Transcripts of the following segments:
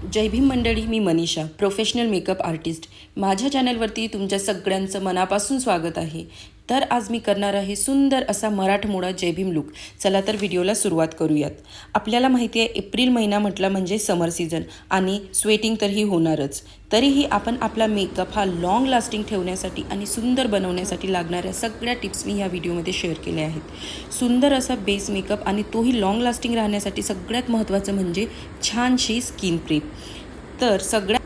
जय भीम मंडळी, मी Manisha, professional makeup artist. माझ्या चॅनलवरती तुमच्या सगळ्यांचं मनापासून स्वागत आहे. तर आज मी करणार आहे सुंदर असा मराठमोळा जय भीम लुक. चला तर व्हिडिओला सुरुवात करूयात. आपल्याला माहिती आहे एप्रिल महिना म्हटला म्हणजे समर सीझन आणि स्वेटिंग तरीही होणारच. तरीही आपण आपला मेकअप हा लॉंग लास्टिंग ठेवण्यासाठी आणि सुंदर बनवण्यासाठी लागणाऱ्या सगळ्या टिप्स मी ह्या व्हिडिओमध्ये शेअर केल्या आहेत. सुंदर असा बेस मेकअप आणि तोही लॉंग लास्टिंग राहण्यासाठी सगळ्यात महत्त्वाचं म्हणजे छानशी स्किन प्रेप. तर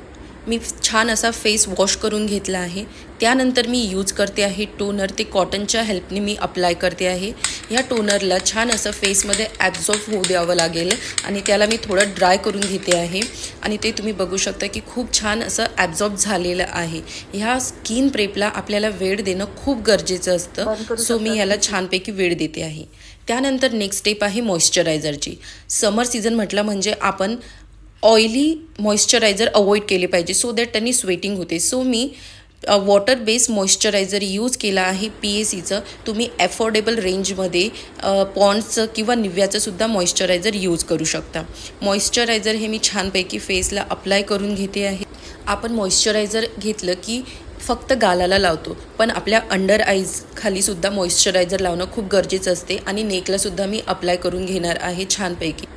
मी छान असा फेस वॉश करून घेतला आहे. त्यानंतर मी यूज करते आहे टोनर. ते कॉटनच्या हेल्पने मी अप्लाय करते आहे. ह्या टोनरला छान असं फेसमध्ये ॲब्झॉर्ब होऊ द्यावं लागेल आणि त्याला मी थोडं ड्राय करून घेते आहे आणि ते तुम्ही बघू शकता की खूप छान असं ॲब्झॉर्ब झालेलं आहे. ह्या स्किन प्रेपला आपल्याला वेळ देणं खूप गरजेचं असतं. सो मी ह्याला छानपैकी वेळ देते आहे. त्यानंतर नेक्स्ट स्टेप आहे मॉइश्चरायझरची. समर सीझन म्हटलं म्हणजे आपण ऑइली मॉइश्चरायझर अवॉइड केले पाहिजे सो दॅट त्यांनी स्वेटिंग होते. सो मी वॉटर बेस्ड मॉइश्चरायझर यूज केला आहे PACचं. तुम्ही ॲफोर्डेबल रेंजमध्ये पॉन्ड्सचं किंवा निव्याचंसुद्धा मॉइश्चरायझर यूज करू शकता. मॉइश्चरायझर हे मी छानपैकी फेसला अप्लाय करून घेते आहे. आपण मॉइश्चरायझर घेतलं की फक्त गालाला लावतो, पण आपल्या अंडर आईज खालीसुद्धा मॉइश्चरायझर लावणं खूप गरजेचं असते आणि नेकलासुद्धा मी अप्लाय करून घेणार आहे छानपैकी.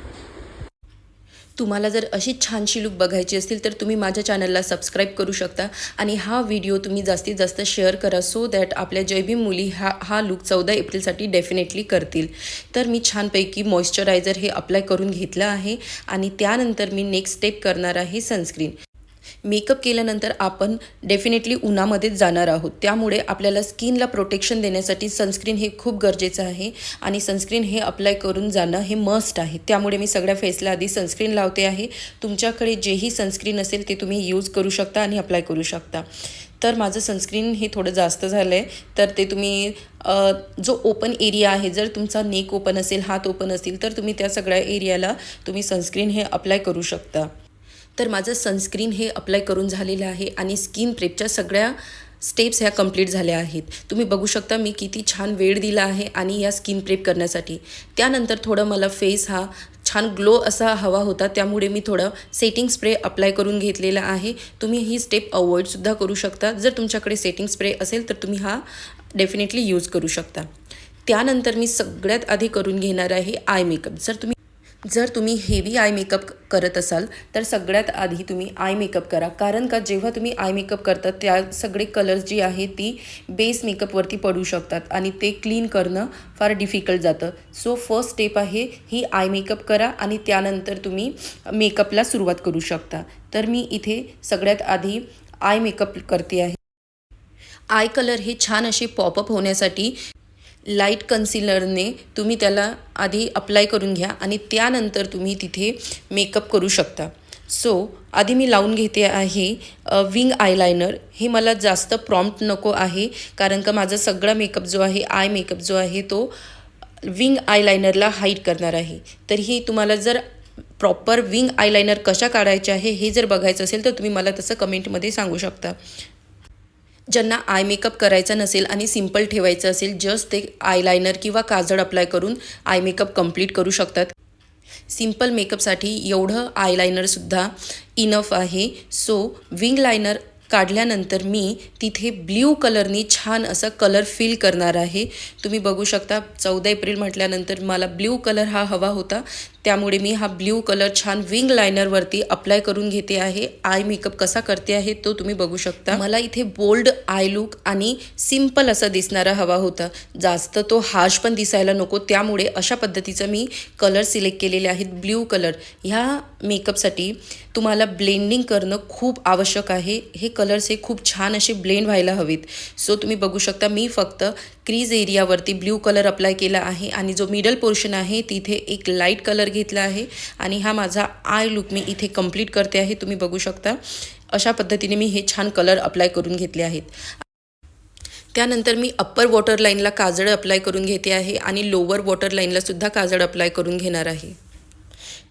तुम्हाला जर अशी छानशी लुक बघायची असतील तर तुम्ही माझ्या चॅनलला सबस्क्राईब करू शकता आणि हा व्हिडिओ तुम्ही जास्तीत जास्त शेअर करा सो दॅट आपल्या जय भीम मुली हा लुक 14 एप्रिलसाठी डेफिनेटली करतील. तर मी छानपैकी मॉइश्चरायझर हे अप्लाय करून घेतलं आहे आणि त्यानंतर मी नेक्स्ट स्टेप करणार आहे सनस्क्रीन. मेकअप केल्यानंतर आपण डेफिनेटली उन्हामध्येच जाणार आहोत, त्यामुळे आपल्याला स्किनला प्रोटेक्शन देण्यासाठी सनस्क्रीन हे खूप गरजेचं आहे आणि सनस्क्रीन हे अप्लाय करून जाणं हे मस्ट आहे. त्यामुळे मी सगळ्या फेसला आधी सनस्क्रीन लावते आहे. तुमच्याकडे जेही सनस्क्रीन असेल ते तुम्ही यूज करू शकता आणि अप्लाय करू शकता. तर माझं सनस्क्रीन हे थोडं जास्त झालं आहे, तर ते तुम्ही जो ओपन एरिया आहे, जर तुमचा नेक ओपन असेल, हात ओपन असेल, तर तुम्ही त्या सगळ्या एरियाला तुम्ही सनस्क्रीन हे अप्लाय करू शकता. तर माझं सनस्क्रीन हे अप्लाय करून झालेलं आहे आणि स्किन प्रेपच्या सगळ्या स्टेप्स ह्या कंप्लीट झाल्या आहेत. तुम्ही बघू शकता मी किती छान वेळ दिला आहे आणि या स्किन प्रेप करण्यासाठी. त्यानंतर थोडं मला फेस हा छान ग्लो असा हवा होता, त्यामुळे मी थोडं सेटिंग स्प्रे अप्लाय करून घेतलेला आहे. तुम्ही ही स्टेप अवॉइडसुद्धा करू शकता. जर तुमच्याकडे सेटिंग स्प्रे असेल तर तुम्ही हा डेफिनेटली यूज करू शकता. त्यानंतर मी सगळ्यात आधी करून घेणार आहे आय मेकअप. जर तुम्ही हेवी आय मेकअप करत असाल तर सगळ्यात आधी तुम्ही आय मेकअप करा, कारण का जेव्हा तुम्ही आय मेकअप करता त्या सगळे कलर्स जी आहे ती बेस मेकअपवरती पडू शकतात आणि ते क्लीन करणं फार डिफिकल्ट जातं. सो फर्स्ट स्टेप आहे ही आय मेकअप करा आणि त्यानंतर तुम्ही मेकअपला सुरुवात करू शकता. तर मी इथे सगळ्यात आधी आय मेकअप करते आहे. आय कलर हे छान असे पॉपअप होण्यासाठी लाईट कन्सिलरने तुम्ही त्याला आधी अप्लाय करून घ्या आणि त्यानंतर तुम्ही तिथे मेकअप करू शकता. सो आधी मी लावून घेते आहे विंग आयलायनर. हे मला जास्त प्रॉम्प्ट नको आहे, कारण का माझा सगळा मेकअप जो आहे, आय मेकअप जो आहे तो विंग आयलायनरला हाईड करणार आहे. तर ही तुम्हाला जर प्रॉपर विंग आयलायनर कशा काढायचे आहे हे जर बघायचं असेल तर तुम्ही मला तसं कमेंटमध्ये सांगू शकता. ज्यांना आय मेकअप करायचा नसेल आणि सिम्पल ठेवायचं असेल, जस्ट ते आयलायनर किंवा काजळ अप्लाय करून आय मेकअप कंप्लीट करू शकतात. सिम्पल मेकअपसाठी एवढं आयलायनरसुद्धा इनफ आहे. सो विंग लायनर काढल्यानंतर मी तिथे ब्ल्यू कलरनी छान असं कलर फिल करणार आहे. तुम्ही बघू शकता 14 एप्रिल म्हटल्यानंतर मला ब्ल्यू कलर हा हवा होता, त्यामुळे मी हा ब्ल्यू कलर छान विंग लायनरवरती अप्लाय करून घेते आहे. आय मेकअप कसा करते आहे तो तुम्ही बघू शकता. मला इथे बोल्ड आय लुक आणि सिम्पल असा दिसणारा हवा होता, जास्त तो हार्श पण दिसायला नको, त्यामुळे अशा पद्धतीचं मी कलर सिलेक्ट केलेले आहेत. ब्ल्यू कलर ह्या मेकअपसाठी तुम्हाला ब्लेंडिंग करणं खूप आवश्यक आहे. हे कलर्स हे खूप छान असे ब्लेंड व्हायला हवेत. सो तुम्ही बघू शकता मी फक्त क्रीज एरियावरती ब्ल्यू कलर अप्लाय केला आहे आणि जो मिडल पोर्शन आहे तिथे एक लाईट कलर घेतला आहे आणि हा माझा आय लुक मी इथे कंप्लीट करते आहे. तुम्ही बघू शकता अशा पद्धतीने मी हे छान कलर अप्लाय करून घेतले आहेत. त्यानंतर मी अप्पर वॉटर लाईनला काजळ अप्लाय करून घेते आहे आणि लोअर वॉटर लाईनलासुद्धा काजळ अप्लाय करून घेणार आहे.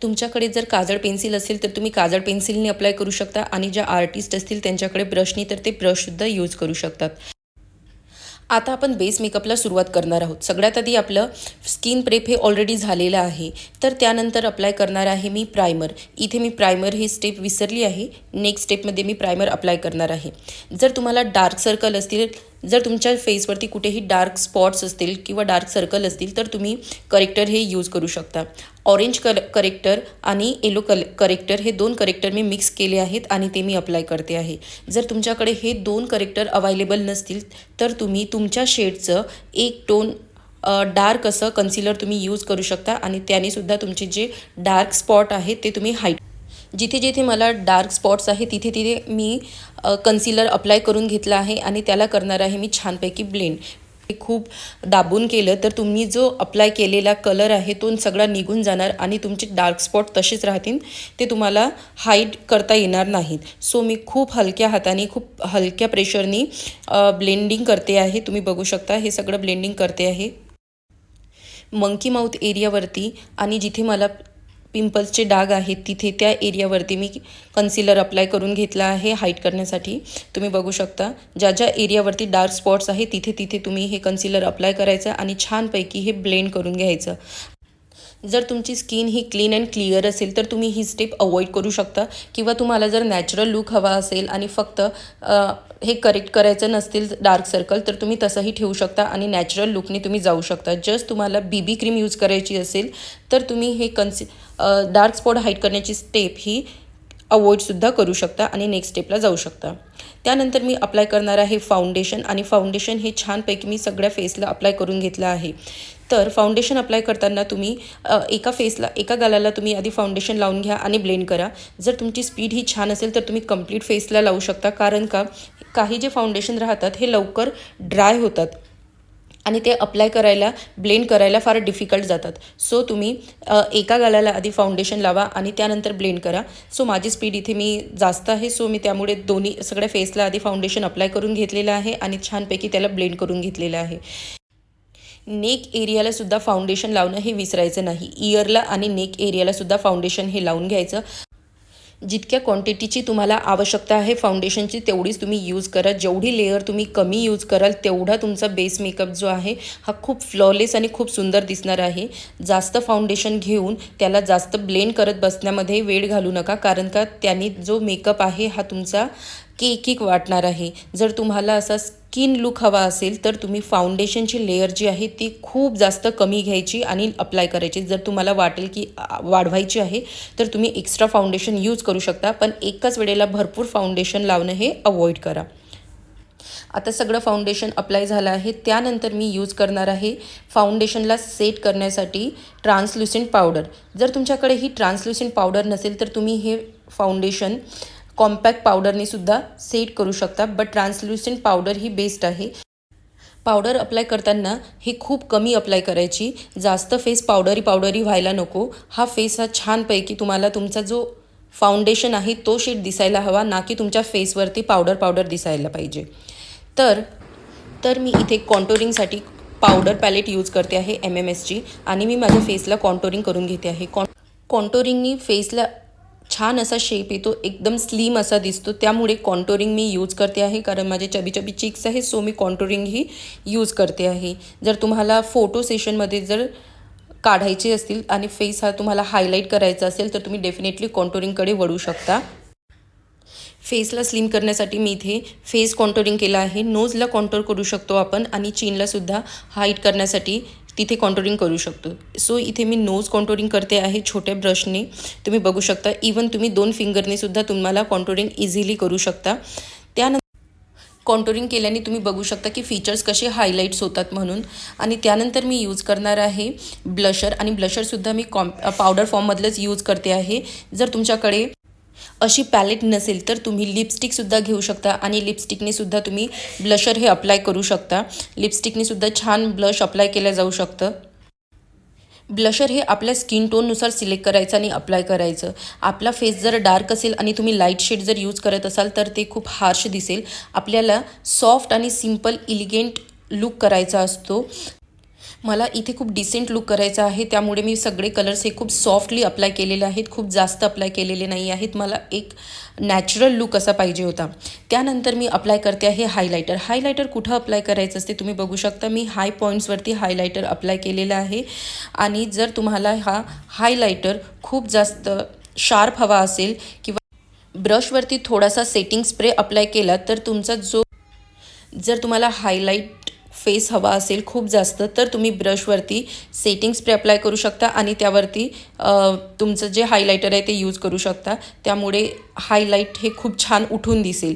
तुमच्याकडे जर काजळ पेन्सिल असेल तर तुम्ही काजळ पेन्सिलने अप्लाय करू शकता आणि ज्या आर्टिस्ट असतील त्यांच्याकडे ब्रशनी तर ते ब्रशसुद्धा यूज करू शकतात. आता आपण बेस मेकअपला सुरुवात करणार आहोत. सगळ्यात आधी आपलं स्किन प्रेप हे ऑलरेडी झालेलं आहे. तर त्यानंतर अप्लाय करणार आहे मी प्रायमर. इथे मी प्रायमर ही स्टेप विसरली आहे. नेक्स्ट स्टेपमध्ये मी प्रायमर अप्लाय करणार आहे. जर तुम्हाला डार्क सर्कल असतील, जर तुमच्या फेसवरती कुठेही डार्क स्पॉट्स असतील किंवा डार्क सर्कल असतील तर तुम्ही करेक्टर हे यूज करू शकता. ऑरेंज करेक्टर आणि येलो करेक्टर हे 2 करेक्टर मी मिक्स केले आहेत आणि ते मी अप्लाय करते आहे. जर तुमच्याकडे हे 2 करेक्टर अवेलेबल नसतील तर तुम्ही तुमच्या शेडचं एक टोन डार्क असं कन्सिलर तुम्ही यूज करू शकता आणि त्यानेसुद्धा तुमचे जे डार्क स्पॉट आहेत ते तुम्ही हाईट. जिथे जिथे मला डार्क स्पॉट्स आहे तिथे तिथे मी कन्सिलर अप्लाय करून घेतला आहे आणि त्याला करणार आहे मी छानपैकी ब्लेंड. खूप दाबून केलं तर तुम्ही जो अप्लाय केलेला कलर आहे तो सगळा निघून जाणार आणि तुमचे डार्क स्पॉट तसेच राहतील, ते तुम्हाला हाईड करता येणार नाहीत. सो मी खूप हलक्या हाताने खूप हलक्या प्रेशरनी ब्लेंडिंग करते आहे. तुम्ही बघू शकता हे सगळं ब्लेंडिंग करते आहे मंकी माउथ एरियावरती आणि जिथे मला पिंपल्सचे डाग आहेत तिथे त्या एरियावरती मी कन्सिलर अप्लाय करून घेतला आहे हाईड करण्यासाठी. तुम्ही बघू शकता ज्या ज्या एरियावरती डार्क स्पॉट्स आहे तिथे तिथे तुम्ही हे कन्सिलर अप्लाय करायचं आणि छानपैकी हे ब्लेंड करून घ्यायचं. जर तुमची skin he clean and clear असेल तर तुम्ही ही स्टेप अवॉइड करू शकता किंवा तुम्हाला जर नॅचरल लुक हवा असेल आणि फक्त हे करेक्ट करायचं नसतील डार्क सर्कल तर तुम्ही तसंही ठेवू शकता आणि नॅचरल लुकने तुम्ही जाऊ शकता. जस्ट तुम्हाला बीबी क्रीम यूज करायची असेल तर तुम्ही हे डार्क स्पॉट हाईड करण्याची स्टेप ही अवॉइडसुद्धा करू शकता आणि नेक्स्ट स्टेपला जाऊ शकता. त्यानंतर मी अप्लाय करणार आहे फाउंडेशन आणि फाउंडेशन हे छानपैकी मी सगळ्या फेसला अप्लाय करून घेतलं आहे. तर फाउंडेशन अप्लाय करताना तुम्ही एका गालाला तुम्ही आधी फाउंडेशन लावून घ्या आणि ब्लेंड करा. जर तुमची स्पीड ही छान असेल तर तुम्ही कंप्लीट फेसला लावू शकता, कारण का काही जे फाउंडेशन राहतात हे लवकर ड्राय होतात आणि ते अप्लाय करायला ब्लेंड करायला फार डिफिकल्ट जातात. सो तुम्ही एका गालाला आधी फाउंडेशन लावा आणि त्यानंतर ब्लेंड करा. सो माझी स्पीड इथे मी जास्त आहे, सो मी त्यामुळे दोन्ही सगळ्या फेसला आधी फाउंडेशन अप्लाय करून घेतलेलं आहे आणि छानपैकी त्याला ब्लेंड करून घेतलेलं आहे. नेक एरियाला सुद्धा फाउंडेशन लावणं हे विसरायचं नाही. इयरला आणि नेक एरियाला सुद्धा फाउंडेशन हे लावून घ्यायचं. जितक्या क्वांटिटीची तुम्हाला आवश्यकता आहे फाउंडेशनची तेवढीच तुम्ही यूज करा. जेवढी लेअर तुम्ही कमी यूज कराल तेवढा तुमचा बेस मेकअप जो आहे हा खूप फ्लॉलेस आणि खूप सुंदर दिसणार आहे. जास्त फाउंडेशन घेऊन त्याला जास्त ब्लेंड करत बसण्यामध्ये वेळ घालू नका, कारण का त्याने जो मेकअप आहे हा तुमचा केक वाटणार आहे. जर तुम्हाला असा स्किन लुक हवा असेल तर तुम्ही फाउंडेशनची लेअर जी आहे ती खूप जास्त कमी घ्यायची आणि अप्लाय करायची. जर तुम्हाला वाटेल की वाढवायची आहे तर तुम्ही एक्स्ट्रा फाउंडेशन यूज करू शकता, पण एकाच वेळेला भरपूर फाउंडेशन लावणं हे अवॉइड करा. आता सगळं फाउंडेशन अप्लाय झालं आहे. त्यानंतर मी यूज करणार आहे फाउंडेशनला सेट करण्यासाठी ट्रान्सल्युसेंट पावडर. जर तुमच्याकडे ही ट्रान्सल्युसेंट पावडर नसेल तर तुम्ही हे फाउंडेशन कॉम्पॅक्ट पावडरने सुद्धा सेट करू शकता, बट ट्रान्सल्युसेंट पावडर ही बेस्ट आहे. पावडर अप्लाय करताना हे खूप कमी अप्लाय करायची, जास्त फेस पावडरी व्हायला नको. हा फेस हा छानपैकी तुम्हाला तुमचा जो फाउंडेशन आहे तो शेड दिसायला हवा, ना की तुमच्या फेसवरती पावडर दिसायला पाहिजे. तर मी इथे कॉन्टोरिंगसाठी पावडर पॅलेट यूज करते आहे MMSची आणि मी माझ्या फेसला कॉन्टोरिंग करून घेते आहे. कॉन्टोरिंगनी फेसला छान असा शेप येतो, एकदम स्लिम असा दिसतो. त्यामुळे कॉन्टोरिंग मी यूज करते आहे, कारण माझे चबी चिक्स आहे, सो मी कॉन्टोरिंग ही यूज करते आहे. जर तुम्हाला फोटो सेशनमध्ये जर काढायचे असतील आणि फेस हा तुम्हाला हायलाईट करायचा असेल तर तुम्ही डेफिनेटली कॉन्टोरिंगकडे वळू शकता. फेसला स्लिम करण्यासाठी मी इथे फेस कॉन्टोरिंग केलं आहे. नोजला कॉन्टोर करू शकतो आपण आणि चीनलासुद्धा हाईट करण्यासाठी तिथे कॉन्टोरिंग करू शकतो. सो इथे मी नोज कॉन्टोरिंग करते आहे छोट्या ब्रशने. तुम्ही बघू शकता, इवन तुम्ही 2 फिंगरने सुद्धा तुम्हाला कॉन्टोरिंग इझिली करू शकता. त्यानंतर कॉन्टोरिंग केल्याने तुम्ही बघू शकता की फीचर्स कसे हायलाईट्स होतात म्हणून. आणि त्यानंतर मी यूज करणार आहे ब्लशर आणि ब्लशरसुद्धा मी पावडर फॉर्ममधलंच यूज करते आहे. जर तुमच्याकडे अशी पॅलेट नसेल तर तुम्ही लिपस्टिकसुद्धा घेऊ शकता आणि लिपस्टिकने सुद्धा तुम्ही ब्लशर हे अप्लाय करू शकता. लिपस्टिकने सुद्धा छान ब्लश अप्लाय केलं जाऊ शकतं. ब्लशर हे आपल्या स्किन टोननुसार सिलेक्ट करायचं आणि अप्लाय करायचं. आपला फेस जर डार्क असेल आणि तुम्ही लाईट शेड जर यूज करत असाल तर ते खूप हार्श दिसेल. आपल्याला सॉफ्ट आणि सिम्पल इलिगेंट लुक करायचा असतो. मला इथे खूप डिसेंट लुक करायचा आहे, त्यामुळे मी सगळे कलर्स हे खूप सॉफ्टली अप्लाय केलेले आहेत, खूप जास्त अप्लाय केलेले नाही आहेत. मला एक नॅचरल लुक असा पाहिजे होता. त्यानंतर मी अप्लाय करते आहे हायलायटर. हायलायटर कुठं अप्लाय करायचं असते तुम्ही बघू शकता. मी हाय पॉईंट्सवरती हायलायटर अप्लाय केलेला आहे. आणि जर तुम्हाला हा हायलायटर खूप जास्त शार्प हवा असेल किंवा ब्रशवरती थोडासा सेटिंग स्प्रे अप्लाय केला तर तुमचा जर तुम्हाला हायलाइट फेस हवा असेल खूप जास्त तर तुम्ही ब्रशवरती सेटिंग स्प्रे अप्लाय करू शकता आणि त्यावरती तुमचं जे हायलायटर आहे ते यूज करू शकता. त्यामुळे हायलाइट हे खूप छान उठून दिसेल.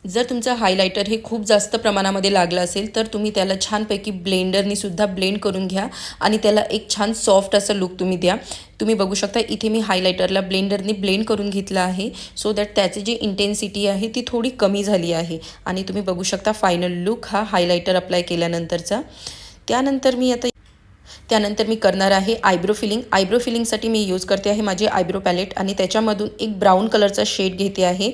जर तुमचं हायलायटर हे खूप जास्त प्रमाणामध्ये लागलं असेल तर तुम्ही त्याला छानपैकी ब्लेंडरनी सुद्धा ब्लेंड करून घ्या आणि त्याला एक छान सॉफ्ट असं लुक तुम्ही द्या. तुम्ही बघू शकता इथे मी हायलायटरला ब्लेंडरनी ब्लेंड करून घेतलं आहे सो दॅट त्याची जी इंटेन्सिटी आहे ती थोडी कमी झाली आहे. आणि तुम्ही बघू शकता फायनल लुक हा हायलायटर अप्लाय केल्यानंतरचा. त्यानंतर मी करणार आहे आयब्रो फिलिंग. आयब्रो फिलिंगसाठी मी यूज करते आहे माझे आयब्रो पॅलेट आणि त्याच्यामधून एक ब्राऊन कलरचा शेड घेते आहे.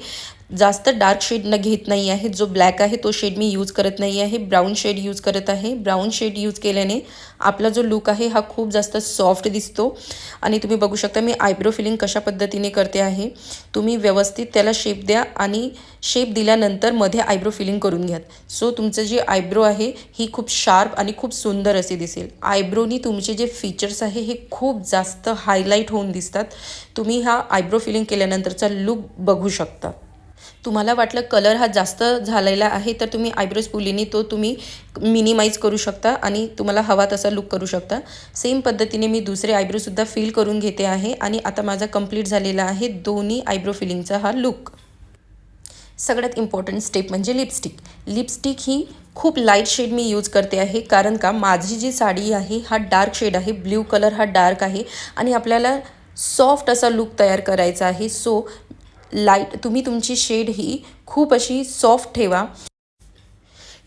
जास्त डार्क शेड घेत नाही आहे. जो ब्लॅक आहे तो शेड मी यूज करत नाही आहे, ब्राऊन शेड यूज करत आहे. ब्राऊन शेड यूज केल्याने आपला जो लुक आहे हा खूप जास्त सॉफ्ट दिसतो. आणि तुम्ही बघू शकता मी आयब्रो फिलिंग कशा पद्धतीने करते आहे. तुम्ही व्यवस्थित त्याला शेप द्या आणि शेप दिल्यानंतर मध्ये आयब्रो फिलिंग करून घ्या. सो तुमचं जे आयब्रो आहे ही खूप शार्प आणि खूप सुंदर असे दिसेल. आयब्रोनी तुमचे जे फीचर्स आहे हे खूप जास्त हायलाईट होऊन दिसतात. तुम्ही हा आयब्रो फिलिंग केल्यानंतरचा लुक बघू शकता. तुम्हाला वाटलं कलर हा जास्त झालेला आहे तर तुम्ही आयब्रो स्पुलीने तो तुम्ही मिनिमाइज करू शकता आणि तुम्हाला हवा तसा लुक करू शकता. सेम पद्धतीने मी दुसरे आयब्रोसुद्धा फिल करून घेते आहे आणि आता माझा कंप्लीट झालेला आहे दोन्ही आयब्रो फिलिंगचा हा लुक. सगळ्यात इम्पॉर्टंट स्टेप म्हणजे लिपस्टिक. लिपस्टिक ही खूप लाईट शेड मी यूज करते आहे कारण का माझी जी साडी आहे हा डार्क शेड आहे. ब्ल्यू कलर हा डार्क आहे आणि आपल्याला सॉफ्ट असा लुक तयार करायचा आहे. सो तुम्ही तुमची शेड ही खूप अशी सॉफ्ट ठेवा.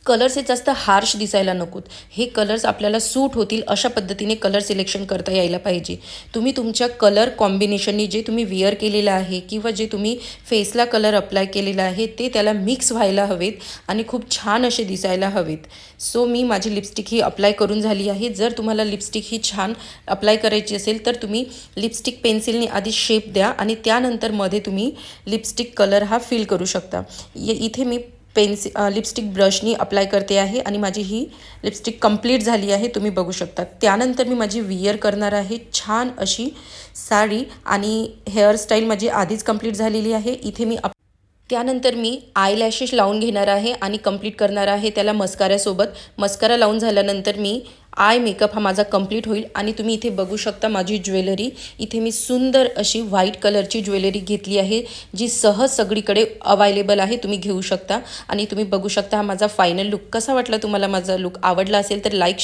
कलर्स हे जास्त हार्श दिसायला नकोत. हे कलर्स आपल्याला सूट होतील अशा पद्धतीने कलर सिलेक्शन करता यायला पाहिजे. तुम्ही तुमच्या कलर कॉम्बिनेशननी जे तुम्ही वेअर केलेलं आहे किंवा जे तुम्ही फेसला कलर अप्लाय केलेला आहे ते त्याला मिक्स व्हायला हवेत आणि खूप छान असे दिसायला हवेत. सो मी माझी लिपस्टिक ही अप्लाय करून झाली आहे. जर तुम्हाला लिपस्टिक ही छान अप्लाय करायची असेल तर तुम्ही लिपस्टिक पेन्सिलने आधी शेप द्या आणि त्यानंतर मध्ये तुम्ही लिपस्टिक कलर हा फिल करू शकता. इथे मी लिपस्टिक ब्रशनी अप्लाय करते आहे आणि माझी ही लिपस्टिक कंप्लीट झाली आहे. तुम्ही बघू शकता. त्यानंतर मी माझी विअर करणार आहे छान अशी साडी आणि हेअरस्टाईल माझी आधीच कंप्लीट झालेली आहे. इथे मी त्यानंतर मी आयलॅशेस लावून घेणार आहे आणि कंप्लीट करणार आहे त्याला मस्काऱ्यासोबत. मस्कारा लावून झाल्यानंतर मी आय मेकअप हा माझा कंप्लीट होईल. आणि तुम्ही इथे बघू शकता माझी ज्वेलरी. इथे मी सुंदर अशी व्हाईट कलरची ज्वेलरी घेतली आहे जी सहज सगळीकडे अवेलेबल आहे, तुम्ही घेऊ शकता. आणि तुम्ही बघू शकता हा माझा फायनल लुक. कसा वाटला तुम्हाला माझा लुक? आवडला असेल तर लाईक